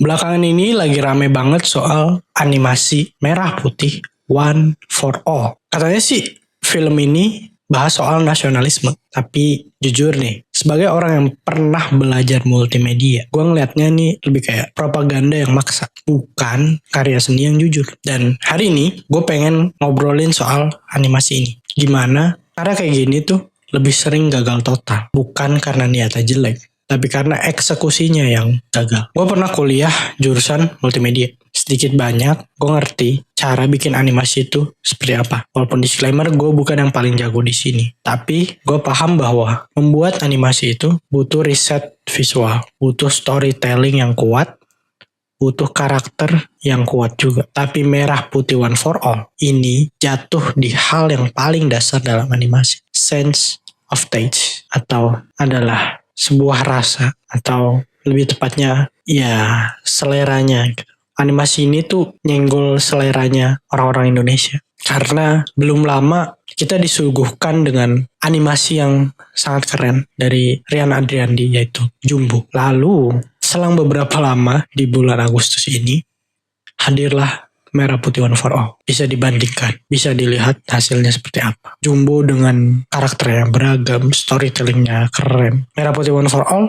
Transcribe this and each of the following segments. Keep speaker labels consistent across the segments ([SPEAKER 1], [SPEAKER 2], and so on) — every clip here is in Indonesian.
[SPEAKER 1] Belakangan ini lagi rame banget soal animasi merah putih One for All. Katanya sih film ini bahas soal nasionalisme. Tapi jujur nih, sebagai orang yang pernah belajar multimedia, gue ngeliatnya nih lebih kayak propaganda yang maksa, bukan karya seni yang jujur. Dan hari ini gue pengen ngobrolin soal animasi ini. Gimana? Karena kayak gini tuh lebih sering gagal total. Bukan karena niatnya jelek, tapi karena eksekusinya yang gagal. Gue pernah kuliah jurusan multimedia. Sedikit banyak gue ngerti cara bikin animasi itu seperti apa. Walaupun disclaimer gue bukan yang paling jago di sini. Tapi gue paham bahwa membuat animasi itu butuh riset visual, butuh storytelling yang kuat, butuh karakter yang kuat juga. Tapi merah putih One for All ini jatuh di hal yang paling dasar dalam animasi. Sense of taste, atau adalah sebuah rasa, atau lebih tepatnya ya seleranya gitu. Animasi ini tuh nyenggol seleranya orang-orang Indonesia. Karena belum lama kita disuguhkan dengan animasi yang sangat keren dari Rian Adriandi, yaitu Jumbo. Lalu selang beberapa lama di bulan Agustus ini hadirlah Merah Putih One for All. Bisa dibandingkan, bisa dilihat hasilnya seperti apa. Jumbo dengan karakternya beragam, storytellingnya keren. Merah Putih One for All,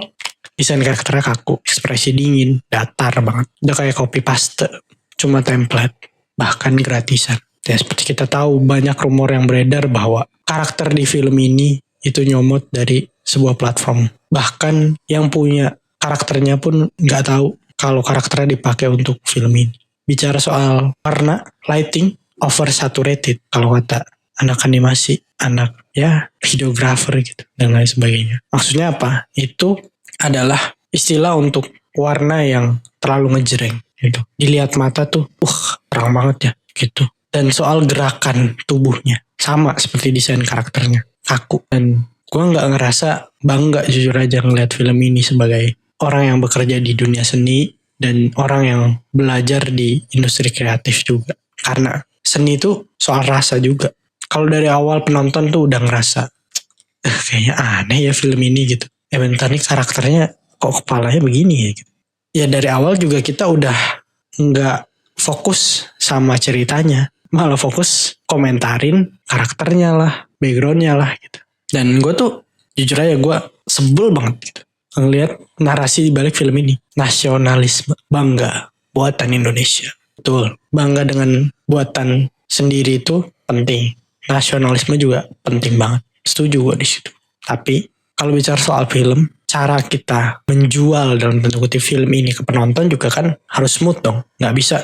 [SPEAKER 1] desain karakternya kaku, ekspresi dingin, datar banget. Udah kayak copy paste, cuma template, bahkan gratisan. Ya, seperti kita tahu, banyak rumor yang beredar bahwa karakter di film ini itu nyomot dari sebuah platform. Bahkan yang punya karakternya pun nggak tahu kalau karakternya dipakai untuk film ini. Bicara soal warna, lighting, oversaturated kalau kata anak animasi, anak ya videographer gitu dan lain sebagainya. Maksudnya apa? Itu adalah istilah untuk warna yang terlalu ngejreng gitu. Dilihat mata tuh, terang banget ya gitu. Dan soal gerakan tubuhnya sama seperti desain karakternya, kaku. Dan gue nggak ngerasa bangga jujur aja ngeliat film ini sebagai orang yang bekerja di dunia seni dan orang yang belajar di industri kreatif juga. Karena seni itu soal rasa juga. Kalau dari awal penonton tuh udah ngerasa, kayaknya aneh ya film ini gitu. Bentar nih karakternya kok kepalanya begini ya gitu. Ya dari awal juga kita udah nggak fokus sama ceritanya. Malah fokus komentarin karakternya lah, backgroundnya lah gitu. Dan gue tuh jujur aja gue sebel banget gitu ngelihat narasi di balik film ini. Nasionalisme, bangga buatan Indonesia. Betul, bangga dengan buatan sendiri itu penting. Nasionalisme juga penting banget. Setuju gue di situ. Tapi kalau bicara soal film, cara kita menjual dalam tanda kutip film ini ke penonton juga kan harus smooth dong. Nggak bisa,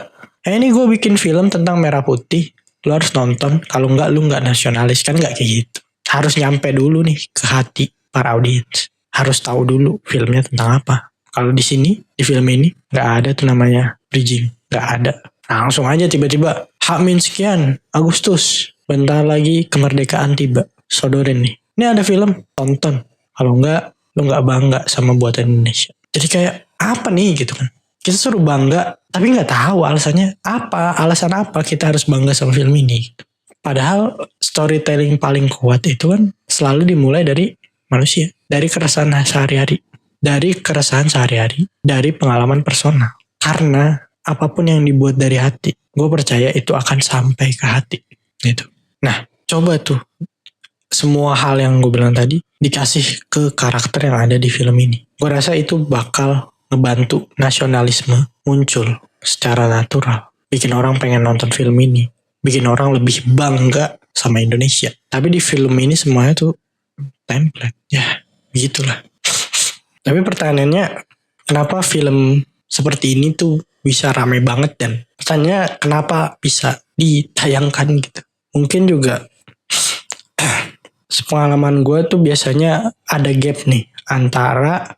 [SPEAKER 1] ini gue bikin film tentang merah putih, lo harus nonton. Kalau nggak, lu nggak nasionalis, kan nggak kayak gitu. Harus nyampe dulu nih ke hati para audiens. Harus tahu dulu filmnya tentang apa. Kalau di sini, di film ini, nggak ada tuh namanya bridging. Nggak ada. Langsung aja tiba-tiba, H-min sekian, Agustus. Bentar lagi kemerdekaan tiba. Sodorin nih. Ini ada film, tonton. Kalau nggak, lu nggak bangga sama buatan Indonesia. Jadi kayak, apa nih gitu kan. Kita suruh bangga, tapi nggak tahu alasannya apa. Alasan apa kita harus bangga sama film ini. Padahal storytelling paling kuat itu kan selalu dimulai dari manusia. Dari keresahan sehari-hari. Dari keresahan sehari-hari. Dari pengalaman personal. Karena apapun yang dibuat dari hati, gue percaya itu akan sampai ke hati. Gitu. Nah, coba tuh. Semua hal yang gue bilang tadi dikasih ke karakter yang ada di film ini. Gue rasa itu bakal ngebantu nasionalisme muncul secara natural. Bikin orang pengen nonton film ini. Bikin orang lebih bangga sama Indonesia. Tapi di film ini semuanya tuh template. Ya, begitulah. Tapi pertanyaannya, kenapa film seperti ini tuh bisa rame banget, dan pertanyaannya kenapa bisa ditayangkan gitu. Mungkin juga sepengalaman gue tuh biasanya ada gap nih antara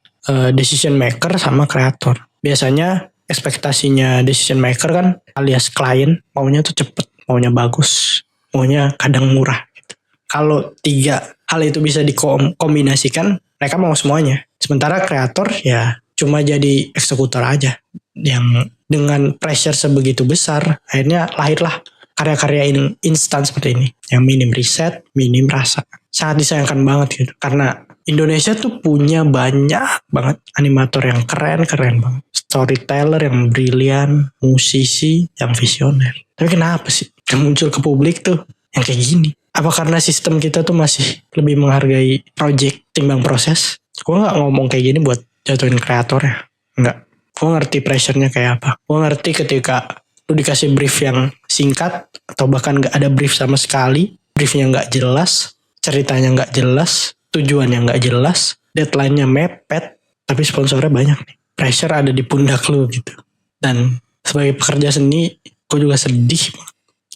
[SPEAKER 1] decision maker sama kreator. Biasanya ekspektasinya decision maker kan alias klien maunya tuh cepet, maunya bagus, maunya kadang murah gitu. Kalau tiga hal itu bisa dikombinasikan, mereka mau semuanya. Sementara kreator ya cuma jadi eksekutor aja yang dengan pressure sebegitu besar, akhirnya lahirlah karya-karya instan seperti ini yang minim riset, minim rasa. Sangat disayangkan banget gitu, karena Indonesia tuh punya banyak banget animator yang keren banget. Storyteller yang brilian, musisi yang visioner. Tapi kenapa sih yang muncul ke publik tuh yang kayak gini? Apa karena sistem kita tuh masih lebih menghargai project timbang proses? Gue gak ngomong kayak gini buat jatuhin kreator ya. Enggak. Gue ngerti pressure-nya kayak apa. Gue ngerti ketika lu dikasih brief yang singkat atau bahkan gak ada brief sama sekali. Briefnya gak jelas, ceritanya gak jelas, tujuannya gak jelas, deadline-nya mepet, tapi sponsornya banyak nih. Pressure ada di pundak lu gitu. Dan sebagai pekerja seni, gue juga sedih.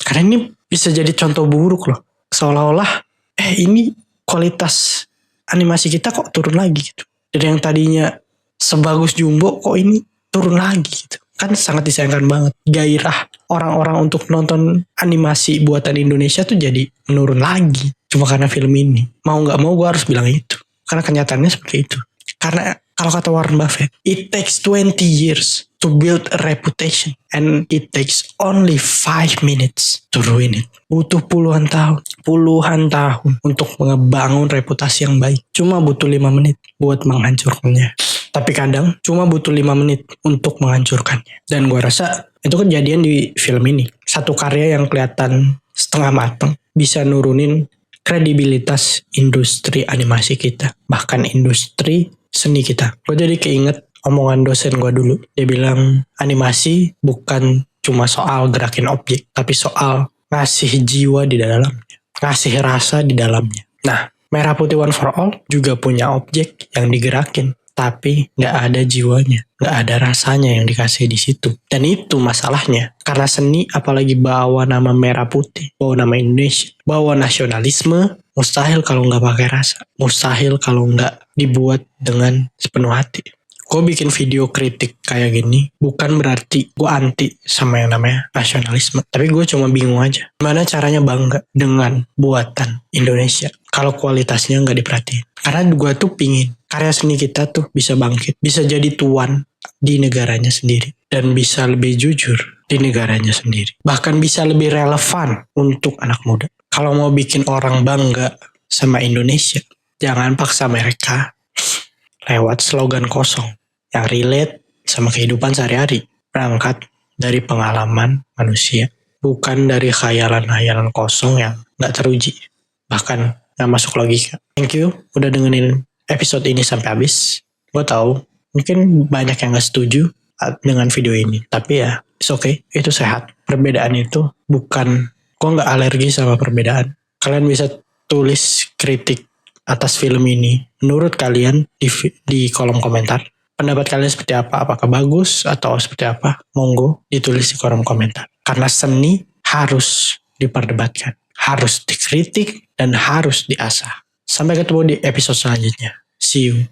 [SPEAKER 1] Karena ini bisa jadi contoh buruk loh. Seolah-olah, ini kualitas animasi kita kok turun lagi gitu. Dari yang tadinya sebagus Jumbo, kok ini turun lagi gitu. Kan sangat disayangkan banget. Gairah orang-orang untuk nonton animasi buatan Indonesia tuh jadi menurun lagi. Cuma karena film ini. Mau gak mau gue harus bilang itu. Karena kenyataannya seperti itu. Karena kalau kata Warren Buffett, it takes 20 years to build a reputation. And it takes only 5 minutes to ruin it. Butuh puluhan tahun untuk ngebangun reputasi yang baik. Cuma butuh 5 menit buat menghancurkannya. Tapi kadang cuma butuh 5 menit untuk menghancurkannya. Dan gue rasa itu kejadian di film ini. Satu karya yang kelihatan setengah matang bisa nurunin kredibilitas industri animasi kita. Bahkan industri seni kita. Gue jadi keinget omongan dosen gue dulu. Dia bilang animasi bukan cuma soal gerakin objek. Tapi soal ngasih jiwa di dalamnya. Ngasih rasa di dalamnya. Nah, Merah Putih One for All juga punya objek yang digerakin. Tapi gak ada jiwanya, gak ada rasanya yang dikasih di situ. Dan itu masalahnya. Karena seni apalagi bawa nama merah putih, bawa nama Indonesia, bawa nasionalisme, mustahil kalau gak pakai rasa. Mustahil kalau gak dibuat dengan sepenuh hati. Gue bikin video kritik kayak gini, bukan berarti gue anti sama yang namanya nasionalisme. Tapi gue cuma bingung aja. Gimana caranya bangga dengan buatan Indonesia kalau kualitasnya gak diperhatiin. Karena gue tuh pingin karya seni kita tuh bisa bangkit. Bisa jadi tuan di negaranya sendiri. Dan bisa lebih jujur di negaranya sendiri. Bahkan bisa lebih relevan untuk anak muda. Kalau mau bikin orang bangga sama Indonesia, jangan paksa mereka lewat slogan kosong yang relate sama kehidupan sehari-hari. Berangkat dari pengalaman manusia. Bukan dari khayalan-khayalan kosong yang gak teruji. Bahkan gak masuk logika. Thank you udah dengerin episode ini sampai habis. Gue tahu mungkin banyak yang gak setuju dengan video ini. Tapi ya it's okay, itu sehat. Perbedaan itu bukan, gue gak alergi sama perbedaan. Kalian bisa tulis kritik atas film ini menurut kalian di kolom komentar. Pendapat kalian seperti apa? Apakah bagus atau seperti apa? Monggo ditulis di kolom komentar. Karena seni harus diperdebatkan, harus dikritik, dan harus diasah. Sampai ketemu di episode selanjutnya. See you.